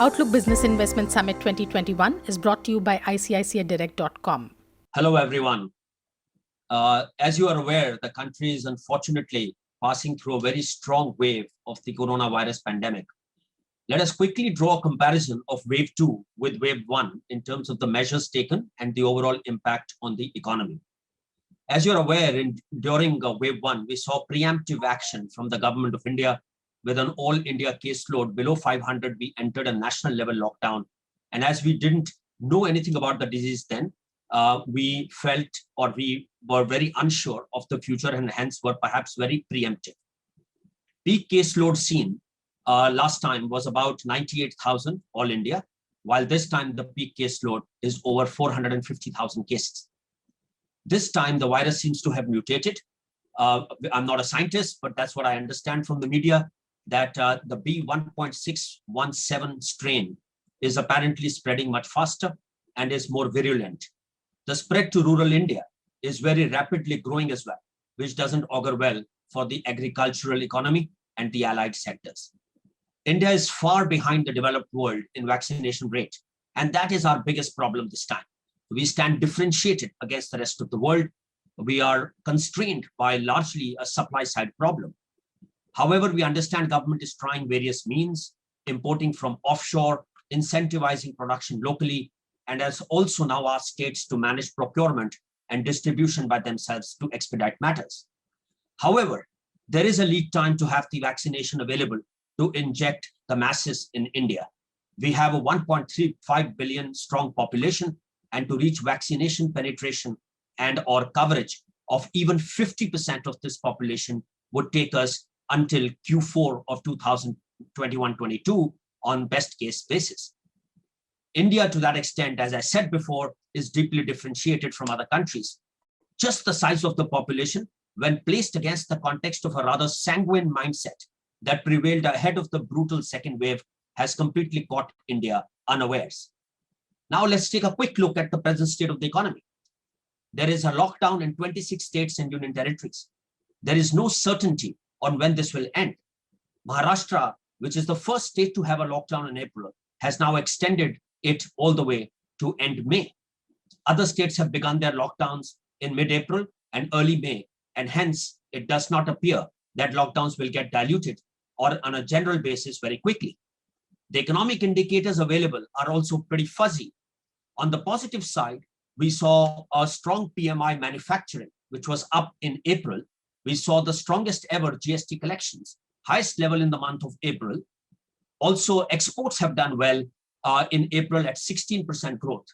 Outlook Business Investment Summit 2021 is brought to you by ICICIdirect.com. Hello, everyone. As you are aware, the country is unfortunately passing through a very strong wave of the coronavirus pandemic. Let us quickly draw a comparison of wave 2 with wave 1 in terms of the measures taken and the overall impact on the economy. As you're aware, during wave 1, we saw preemptive action from the government of India. With an all India caseload below 500, we entered a national level lockdown. And as we didn't know anything about the disease then, we felt or we were very unsure of the future and hence were perhaps very preemptive. Peak caseload seen last time was about 98,000 all India, while this time the peak caseload is over 450,000 cases. This time the virus seems to have mutated. I'm not a scientist, but that's what I understand from the media, that the B1.617 strain is apparently spreading much faster and is more virulent. The spread to rural India is very rapidly growing as well, which doesn't augur well for the agricultural economy and the allied sectors. India is far behind the developed world in vaccination rate, and that is our biggest problem this time. We stand differentiated against the rest of the world. We are constrained by largely a supply side problem. However, we understand government is trying various means, importing from offshore, incentivizing production locally, and has also now asked states to manage procurement and distribution by themselves to expedite matters. However, there is a lead time to have the vaccination available to inject the masses in India. We have a 1.35 billion strong population, and to reach vaccination penetration and or coverage of even 50% of this population would take us until Q4 of 2021-22 on best case basis. India, to that extent, as I said before, is deeply differentiated from other countries. Just the size of the population, when placed against the context of a rather sanguine mindset that prevailed ahead of the brutal second wave, has completely caught India unawares. Now let's take a quick look at the present state of the economy. There is a lockdown in 26 states and union territories. There is no certainty on when this will end. Maharashtra, which is the first state to have a lockdown in April, has now extended it all the way to end May. Other states have begun their lockdowns in mid-April and early May, and hence it does not appear that lockdowns will get diluted or on a general basis very quickly. The economic indicators available are also pretty fuzzy. On the positive side, we saw a strong PMI manufacturing, which was up in April. We saw the strongest ever GST collections, highest level in the month of April. Also, exports have done well in April at 16% growth.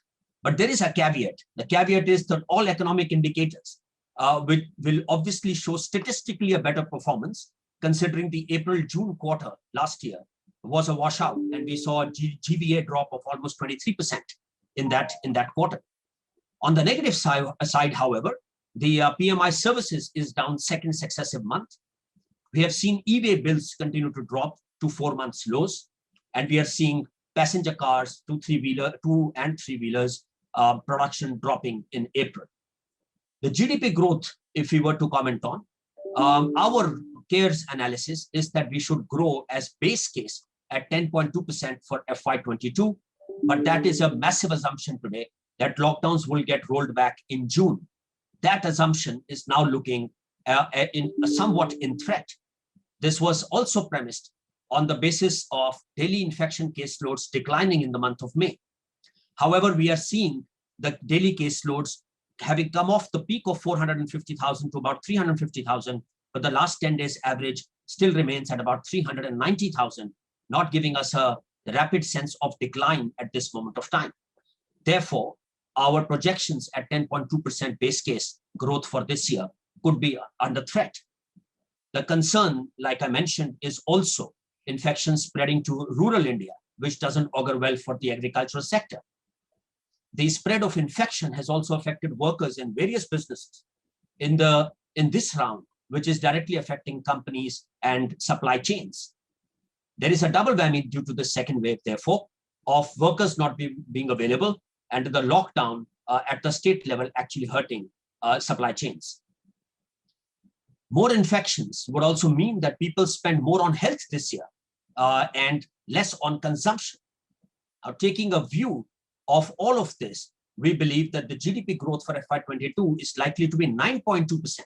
But there is a caveat. The caveat is that all economic indicators will obviously show statistically a better performance, considering the April-June quarter last year was a washout, and we saw a GVA drop of almost 23% in that quarter. On the negative side, however, the PMI services is down second successive month. We have seen e-way bills continue to drop to 4 months lows, and we are seeing passenger cars, 2 and 3-wheelers production dropping in April. The GDP growth, if we were to comment on, our CARES analysis is that we should grow as base case at 10.2% for FY22, but that is a massive assumption today that lockdowns will get rolled back in June. That assumption is now looking somewhat in threat. This was also premised on the basis of daily infection caseloads declining in the month of May. However, we are seeing the daily caseloads having come off the peak of 450,000 to about 350,000, but the last 10 days average still remains at about 390,000, not giving us a rapid sense of decline at this moment of time. Therefore, our projections at 10.2% base case growth for this year could be under threat. The concern, like I mentioned, is also infections spreading to rural India, which doesn't augur well for the agricultural sector. The spread of infection has also affected workers in various businesses in this round, which is directly affecting companies and supply chains. There is a double whammy due to the second wave, therefore, of workers not being available and the lockdown at the state level actually hurting supply chains. More infections would also mean that people spend more on health this year and less on consumption. Now, taking a view of all of this, we believe that the GDP growth for FY22 is likely to be 9.2%,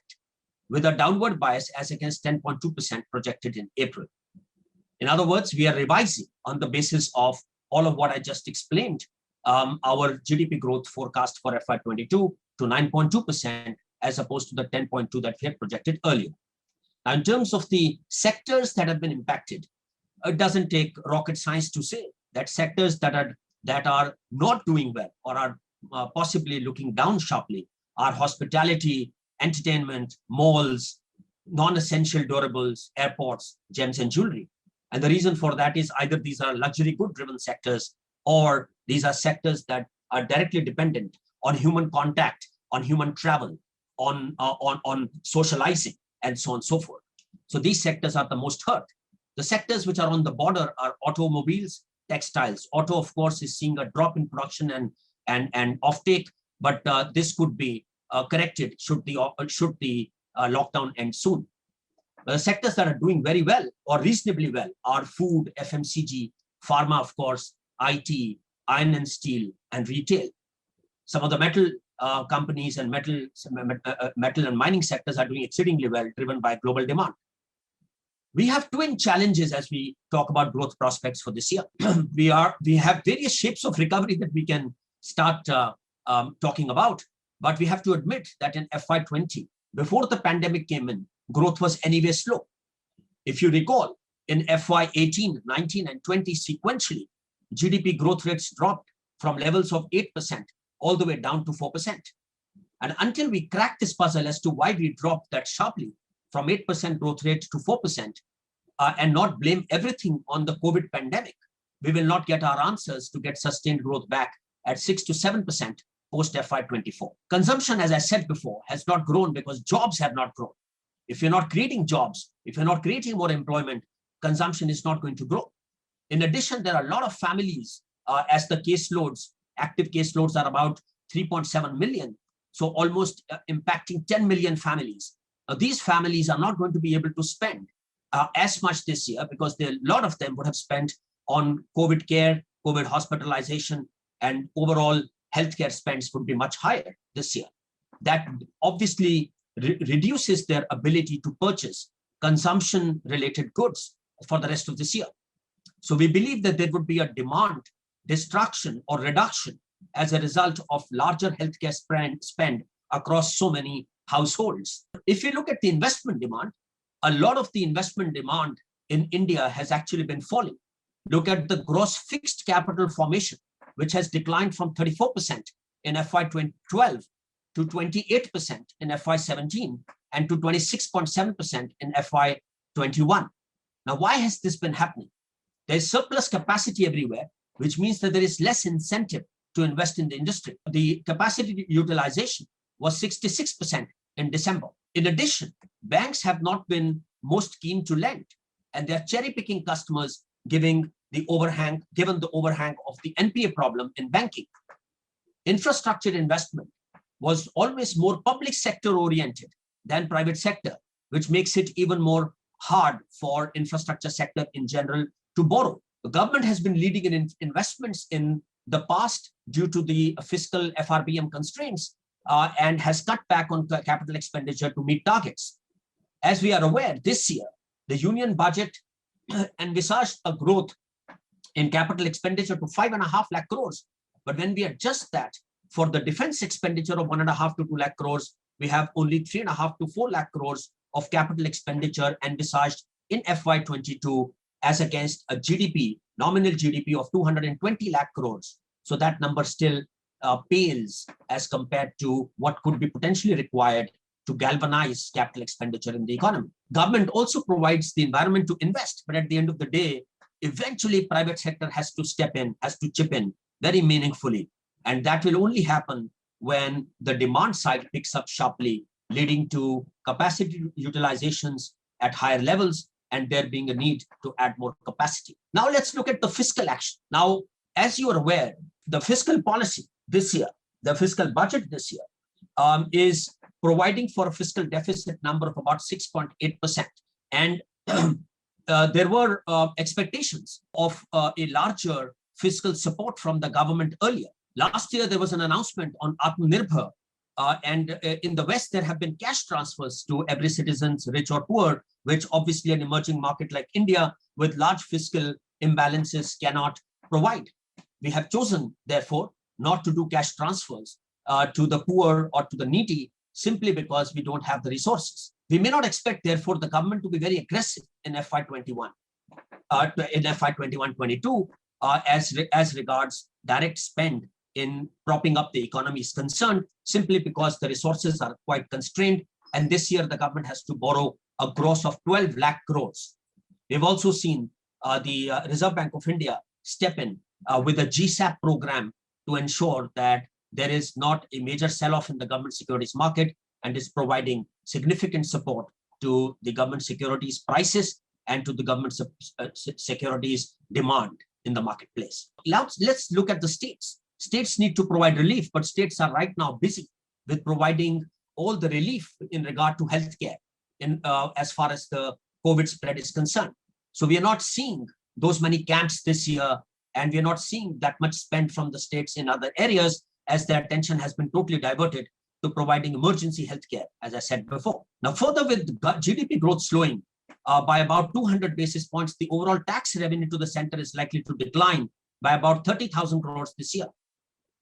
with a downward bias as against 10.2% projected in April. In other words, we are revising on the basis of all of what I just explained, our GDP growth forecast for FY22 to 9.2% as opposed to the 10.2 that we had projected earlier. Now, in terms of the sectors that have been impacted, it doesn't take rocket science to say that sectors that are not doing well or are possibly looking down sharply are hospitality, entertainment, malls, non-essential durables, airports, gems and jewelry. And the reason for that is either these are luxury good driven sectors, or these are sectors that are directly dependent on human contact, on human travel, on socializing, and so on and so forth. So these sectors are the most hurt. The sectors which are on the border are automobiles, textiles. Auto, of course, is seeing a drop in production and offtake, but this could be corrected should the lockdown end soon. The sectors that are doing very well or reasonably well are food, FMCG, pharma, of course, IT, iron and steel, and retail. Some of the metal companies and metal and mining sectors are doing exceedingly well, driven by global demand. We have twin challenges as we talk about growth prospects for this year. we have various shapes of recovery that we can start talking about, but we have to admit that in FY20, before the pandemic came in, growth was anyway slow. If you recall, in FY18, 19, and 20 sequentially, GDP growth rates dropped from levels of 8% all the way down to 4%. And until we crack this puzzle as to why we dropped that sharply from 8% growth rate to 4%, and not blame everything on the COVID pandemic, we will not get our answers to get sustained growth back at 6 to 7% post FY24. Consumption, as I said before, has not grown because jobs have not grown. If you're not creating jobs, if you're not creating more employment, consumption is not going to grow. In addition, there are a lot of families, as the caseloads, active caseloads are about 3.7 million, so almost impacting 10 million families. These families are not going to be able to spend as much this year because a lot of them would have spent on COVID care, COVID hospitalization, and overall healthcare spends would be much higher this year. That obviously reduces their ability to purchase consumption-related goods for the rest of this year. So we believe that there would be a demand destruction or reduction as a result of larger healthcare spend across so many households. If you look at the investment demand, a lot of the investment demand in India has actually been falling. Look at the gross fixed capital formation, which has declined from 34% in FY12 to 28% in FY17 and to 26.7% in FY21. Now, why has this been happening? There's surplus capacity everywhere, which means that there is less incentive to invest in the industry. The capacity utilization was 66% in December. In addition, banks have not been most keen to lend, and they're cherry-picking customers given the overhang of the NPA problem in banking. Infrastructure investment was always more public sector oriented than private sector, which makes it even more hard for infrastructure sector in general to borrow. The government has been leading in investments in the past due to the fiscal FRBM constraints and has cut back on capital expenditure to meet targets. As we are aware, this year, the union budget envisaged a growth in capital expenditure to 5.5 lakh crores. But when we adjust that for the defense expenditure of 1.5 to 2 lakh crores, we have only 3.5 to 4 lakh crores of capital expenditure envisaged in FY22 as against a GDP, nominal GDP of 220 lakh crores. So that number still pales as compared to what could be potentially required to galvanize capital expenditure in the economy. Government also provides the environment to invest, but at the end of the day, eventually private sector has to step in, has to chip in very meaningfully. And that will only happen when the demand side picks up sharply, leading to capacity utilizations at higher levels and there being a need to add more capacity. Now let's look at the fiscal action. Now, as you are aware, the fiscal policy this year, the fiscal budget this year is providing for a fiscal deficit number of about 6.8%. And there were expectations of a larger fiscal support from the government earlier. Last year, there was an announcement on Atmanirbhar, and in the West, there have been cash transfers to every citizen, rich or poor, which obviously an emerging market like India with large fiscal imbalances cannot provide. We have chosen, therefore, not to do cash transfers to the poor or to the needy simply because we don't have the resources. We may not expect, therefore, the government to be very aggressive in FY21, in FY21-22, as regards direct spend in propping up the economy is concerned, simply because the resources are quite constrained. And this year, the government has to borrow a gross of 12 lakh crores. We've also seen the Reserve Bank of India step in with a GSAP program to ensure that there is not a major sell-off in the government securities market and is providing significant support to the government securities prices and to the government securities demand in the marketplace. Let's look at the states. States need to provide relief, but states are right now busy with providing all the relief in regard to healthcare as far as the COVID spread is concerned. So we are not seeing those many camps this year, and we are not seeing that much spent from the states in other areas, as their attention has been totally diverted to providing emergency healthcare, as I said before. Now, further, with GDP growth slowing by about 200 basis points, the overall tax revenue to the center is likely to decline by about 30,000 crores this year.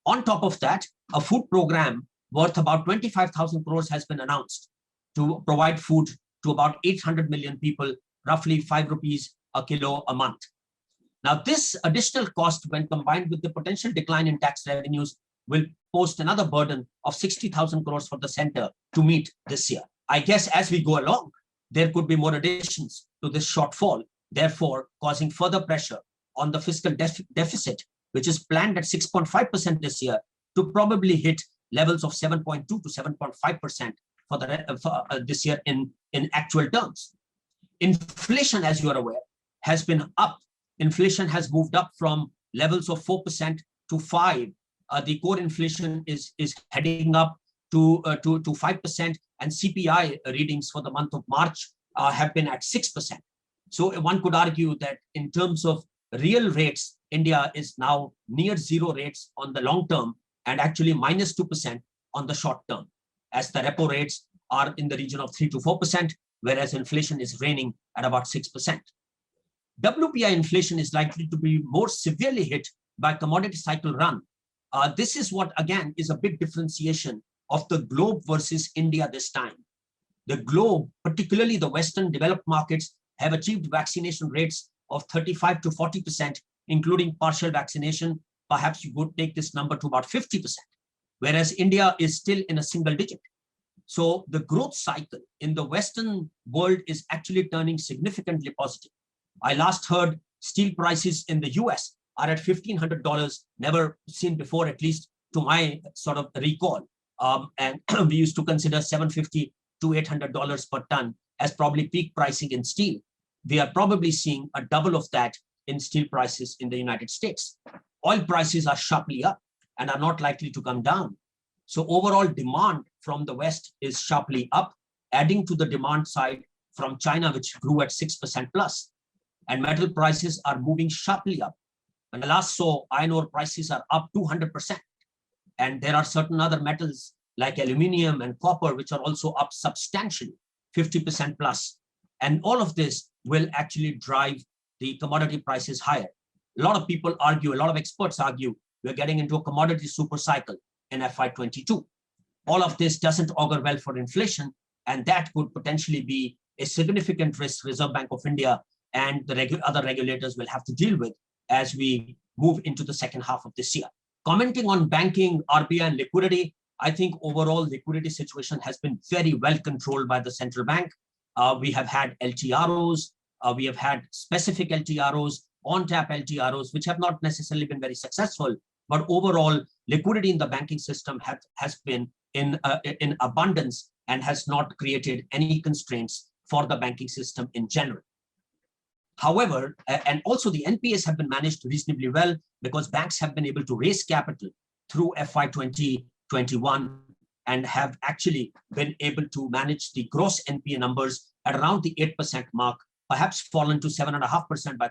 On top of that, a food program worth about 25,000 crores has been announced to provide food to about 800 million people, roughly 5 rupees a kilo a month. Now, this additional cost, when combined with the potential decline in tax revenues, will post another burden of 60,000 crores for the center to meet this year. I guess as we go along, there could be more additions to this shortfall, therefore causing further pressure on the fiscal deficit, which is planned at 6.5% this year, to probably hit levels of 7.2 to 7.5% for this year in actual terms. Inflation, as you are aware, has been up. Inflation has moved up from levels of 4% to 5%. The core inflation is heading up to 5%, and CPI readings for the month of March have been at 6%. So one could argue that in terms of real rates, India is now near zero rates on the long term and actually minus 2% on the short term, as the repo rates are in the region of 3 to 4%, whereas inflation is reigning at about 6%. WPI inflation is likely to be more severely hit by commodity cycle run. This is what, again, is a big differentiation of the globe versus India this time. The globe, particularly the Western developed markets, have achieved vaccination rates of 35 to 40%, including partial vaccination. Perhaps you would take this number to about 50%, whereas India is still in a single digit. So the growth cycle in the Western world is actually turning significantly positive. I last heard steel prices in the US are at $1,500, never seen before, at least to my sort of recall. And we used to consider $750 to $800 per ton as probably peak pricing in steel. We are probably seeing a double of that in steel prices in the United States. Oil prices are sharply up and are not likely to come down. So overall demand from the West is sharply up, adding to the demand side from China, which grew at 6% plus. And metal prices are moving sharply up. When I last saw, iron ore prices are up 200%. And there are certain other metals like aluminium and copper, which are also up substantially, 50% plus. And all of this will actually drive the commodity prices higher. A lot of people argue, a lot of experts argue, we're getting into a commodity super cycle in FY22. All of this doesn't augur well for inflation, and that could potentially be a significant risk Reserve Bank of India and the other regulators will have to deal with as we move into the second half of this year. Commenting on banking, RBI and liquidity, I think overall liquidity situation has been very well controlled by the central bank. We have had LTROs, we have had specific LTROs, on-tap LTROs, which have not necessarily been very successful, but overall liquidity in the banking system has been in abundance and has not created any constraints for the banking system in general. However, and also the NPAs have been managed reasonably well because banks have been able to raise capital through FY 2021 and have actually been able to manage the gross NPA numbers at around the 8% mark, perhaps fallen to 7.5% by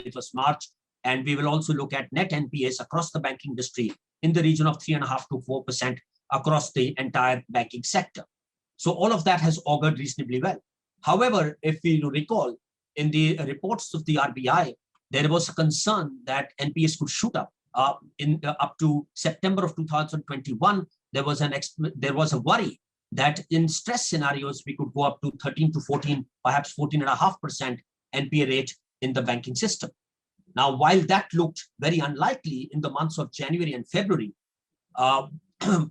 31st March. And we will also look at net NPAs across the banking industry in the region of 3.5% to 4% across the entire banking sector. So all of that has augured reasonably well. However, if we recall, in the reports of the RBI, there was a concern that NPAs could shoot up. Up to September of 2021, there was a worry that in stress scenarios, we could go up to 13 to 14, perhaps 14.5% NPA rate in the banking system. Now, while that looked very unlikely in the months of January and February,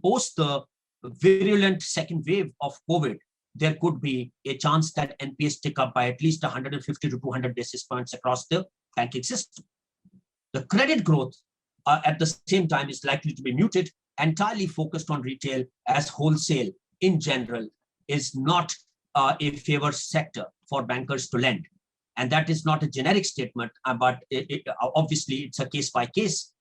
post the virulent second wave of COVID, there could be a chance that NPAs tick up by at least 150 to 200 basis points across the banking system. The credit growth at the same time is likely to be muted, entirely focused on retail, as wholesale in general is not a favored sector for bankers to lend. And that is not a generic statement, but obviously it's a case-by-case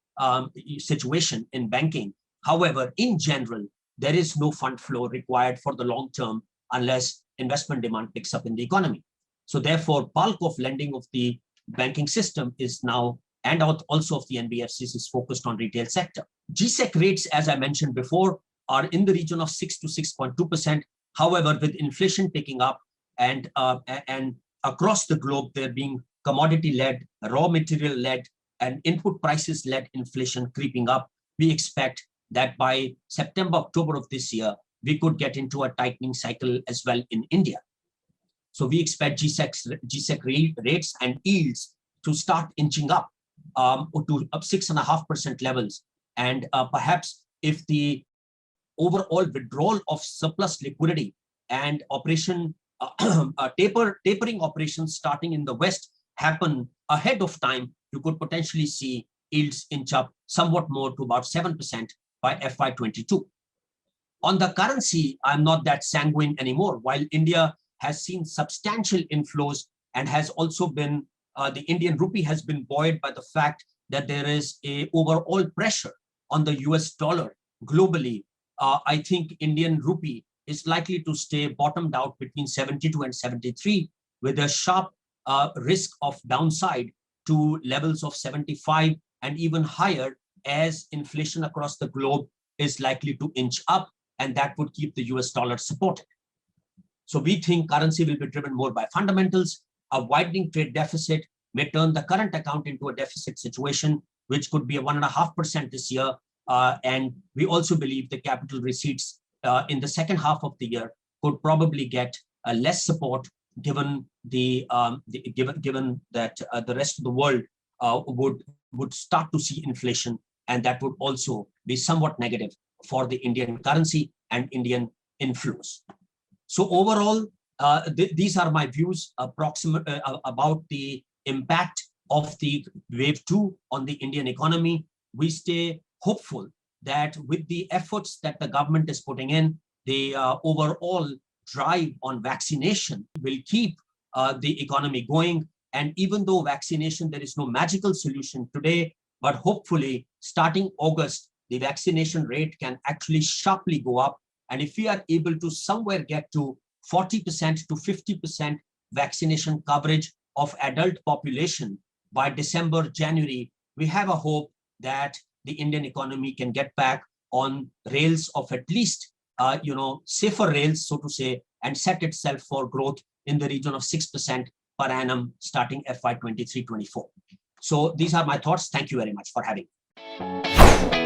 situation in banking. However, in general, there is no fund flow required for the long term unless investment demand picks up in the economy. So therefore, bulk of lending of the banking system is now, and also of the NBFCs, is focused on retail sector. GSEC rates, as I mentioned before, are in the region of 6 to 6.2%. However, with inflation picking up and across the globe, there being commodity-led, raw material-led, and input prices-led inflation creeping up, we expect that by September, October of this year, we could get into a tightening cycle as well in India. So we expect GSEC rates and yields to start inching up to up 6.5% levels. And perhaps if the overall withdrawal of surplus liquidity and tapering operations starting in the West happen ahead of time, you could potentially see yields inch up somewhat more to about 7% by FY22. On the currency, I'm not that sanguine anymore. While India has seen substantial inflows and has also been, the Indian rupee has been buoyed by the fact that there is a overall pressure on the US dollar globally. I think Indian rupee is likely to stay bottomed out between 72 and 73 with a sharp risk of downside to levels of 75 and even higher as inflation across the globe is likely to inch up, and that would keep the US dollar supported. So we think currency will be driven more by fundamentals. A widening trade deficit may turn the current account into a deficit situation, which could be a 1.5% this year. And we also believe the capital receipts in the second half of the year could probably get less support, given given that the rest of the world would start to see inflation, and that would also be somewhat negative for the Indian currency and Indian inflows. So overall, these are my views about the impact of the wave 2 on the Indian economy. We stay hopeful that with the efforts that the government is putting in, the overall drive on vaccination will keep the economy going. And even though vaccination, there is no magical solution today, but hopefully starting August, the vaccination rate can actually sharply go up. And if we are able to somewhere get to 40% to 50% vaccination coverage of adult population by December, January, we have a hope that the Indian economy can get back on rails of at least, safer rails, so to say, and set itself for growth in the region of 6% per annum starting FY23-24. So these are my thoughts. Thank you very much for having me.